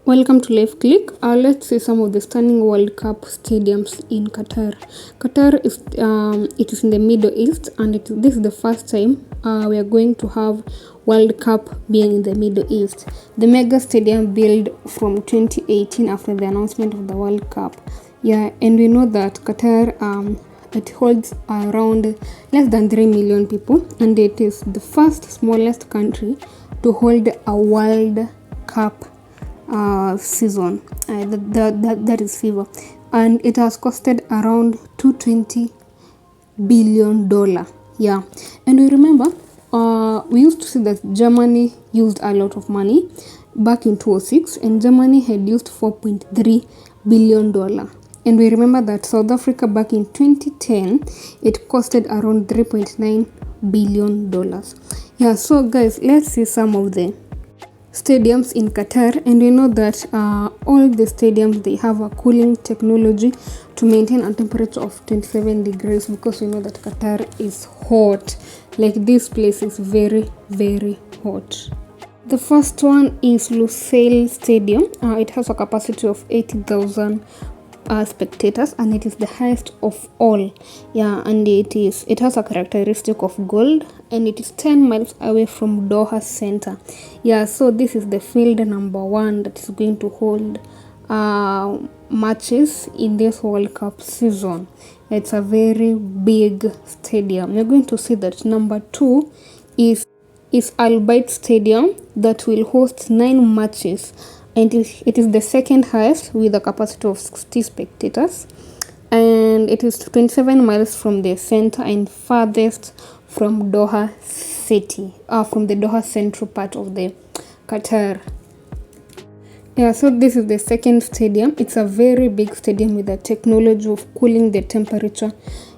Welcome to Live Click. Let's see some of the stunning World Cup stadiums in Qatar. Qatar is it is in the Middle East, and this is the first time we are going to have World Cup being in the Middle East. The mega stadium built from 2018 after the announcement of the World Cup. Yeah, and we know that Qatar it holds around less than 3 million people, and it is the first smallest country to hold a World Cup season. That is Fifa, and it has costed around $220 billion. Yeah, and we remember we used to see that Germany used a lot of money back in 2006, and Germany had used $4.3 billion. And we remember that South Africa back in 2010, it costed around $3.9 billion. Yeah, so guys, let's see some of the stadiums in Qatar, and we know that all the stadiums, they have a cooling technology to maintain a temperature of 27 degrees, because we know that Qatar is hot. Like, this place is very, very hot. The first one is Lucille Stadium. It has a capacity of 80,000 spectators, and it is the highest of all. Yeah, and it has a characteristic of gold, and it is 10 miles away from Doha center. Yeah, so this is the field number 1 that is going to hold matches in this World Cup season. It's a very big stadium. You're going to see that number 2 is Al Bayt Stadium, that will host 9 matches, and it is the second highest with a capacity of 60 spectators, and it is 27 miles from the center and farthest from Doha city, from the Doha central part of the Qatar. Yeah, so this is the second stadium. It's a very big stadium with a technology of cooling the temperature,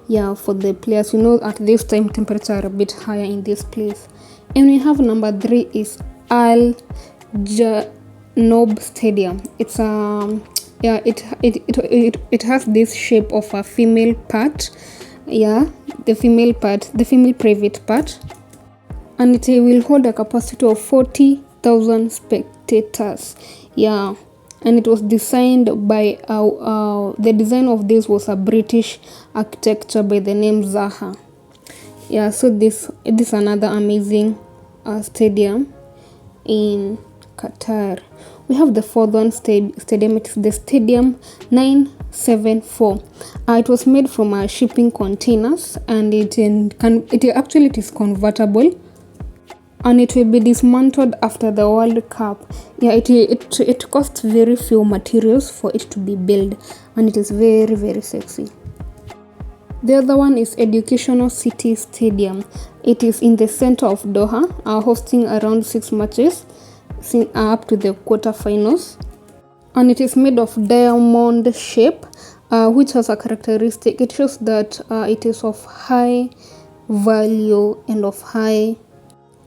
yeah, for the players. You know, at this time temperature are a bit higher in this place. And we have number 3 is Al Nob Stadium. It's it has this shape of a female part. Yeah, the female private part, and it will hold a capacity of 40,000 spectators. Yeah, and it was designed by the design of this was a British architecture by the name Zaha. Yeah, so this is another amazing stadium in Qatar. We have the fourth one stadium. It is the Stadium 974. It was made from shipping containers, and it is convertible, and it will be dismantled after the World Cup. Yeah, it costs very few materials for it to be built, and it is very, very sexy. The other one is Educational City Stadium. It is in the center of Doha, hosting around 6 matches up to the quarterfinals, and it is made of diamond shape, which has a characteristic. It shows that it is of high value and of high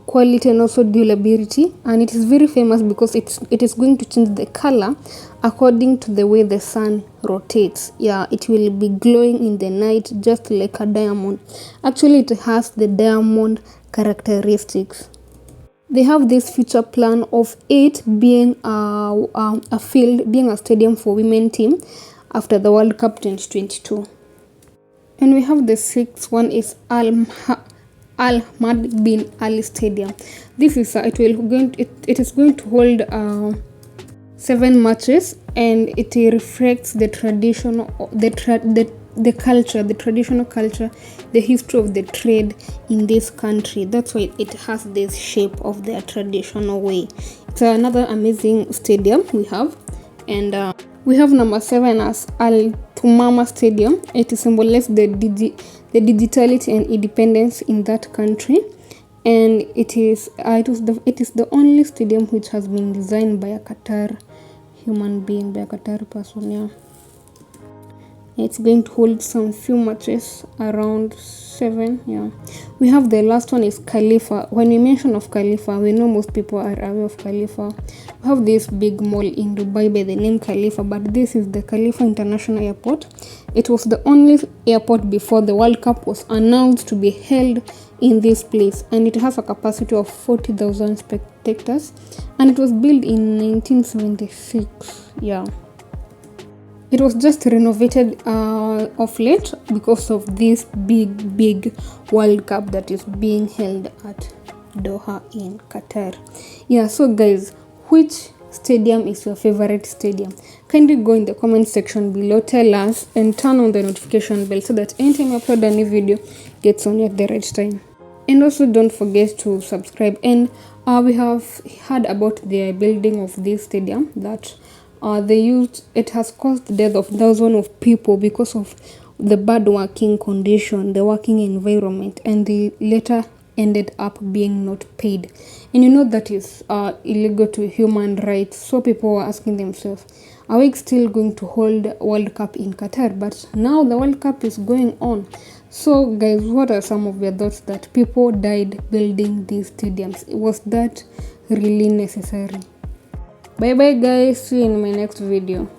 quality, and also durability, and it is very famous because it is going to change the color according to the way the sun rotates. Yeah, it will be glowing in the night just like a diamond. Actually, it has the diamond characteristics. They have this future plan of it being a field, being a stadium for women team after the World Cup 2022. And we have the 6th one is Al Hamad bin Ali Stadium. This is it is going to hold 7 matches, and it reflects the traditional culture, the history of the trade in this country. That's why it has this shape of their traditional way. It's another amazing stadium we have. And we have number 7 as Al Tumama Stadium. It symbolizes the digitality and independence in that country, and it is the only stadium which has been designed by a Qatar human being, by a Qatar person. It's going to hold some few matches, around 7. Yeah, we have the last one is Khalifa. When we mention of Khalifa, we know most people are aware of Khalifa. We have this big mall in Dubai by the name Khalifa, but this is the Khalifa International Airport. It was the only airport before the World Cup was announced to be held in this place, and it has a capacity of 40,000 spectators, and it was built in 1976. Yeah, it was just renovated of late because of this big World Cup that is being held at Doha in Qatar. Yeah, so guys, which stadium is your favorite stadium? Kindly go in the comment section below, tell us, and turn on the notification bell so that anytime I upload a new video gets on you at the right time. And also don't forget to subscribe. And we have heard about the building of this stadium that they used. It has caused the death of thousands of people because of the bad working condition, the working environment, and they later ended up being not paid. And you know that is illegal to human rights. So people were asking themselves, are we still going to hold World Cup in Qatar? But now the World Cup is going on. So guys, what are some of your thoughts that people died building these stadiums? Was that really necessary? Bye bye guys, see you in my next video.